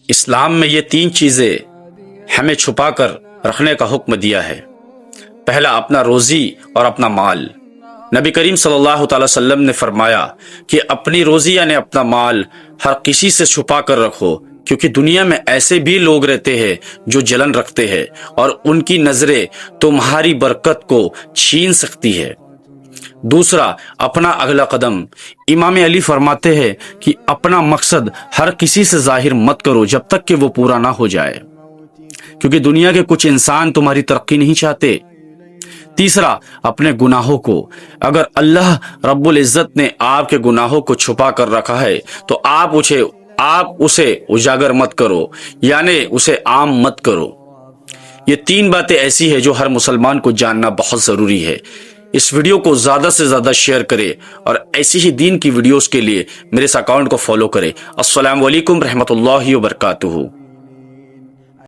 اسلام میں یہ تین چیزیں ہمیں چھپا کر رکھنے کا حکم دیا ہے۔ پہلا، اپنا روزی اور اپنا مال۔ نبی کریم صلی اللہ تعالی وسلم نے فرمایا کہ اپنی روزی یعنی اپنا مال ہر کسی سے چھپا کر رکھو، کیونکہ دنیا میں ایسے بھی لوگ رہتے ہیں جو جلن رکھتے ہیں اور ان کی نظریں تمہاری برکت کو چھین سکتی ہے۔ دوسرا، اپنا اگلا قدم۔ امام علی فرماتے ہیں کہ اپنا مقصد ہر کسی سے ظاہر مت کرو جب تک کہ وہ پورا نہ ہو جائے، کیونکہ دنیا کے کچھ انسان تمہاری ترقی نہیں چاہتے۔ تیسرا، اپنے گناہوں کو۔ اگر اللہ رب العزت نے آپ کے گناہوں کو چھپا کر رکھا ہے تو آپ اسے اجاگر مت کرو، یعنی اسے عام مت کرو۔ یہ تین باتیں ایسی ہیں جو ہر مسلمان کو جاننا بہت ضروری ہے۔ اس ویڈیو کو زیادہ سے زیادہ شیئر کریں اور ایسی ہی دین کی ویڈیوز کے لیے میرے اس اکاؤنٹ کو فالو کریں۔ السلام علیکم رحمۃ اللہ وبرکاتہ۔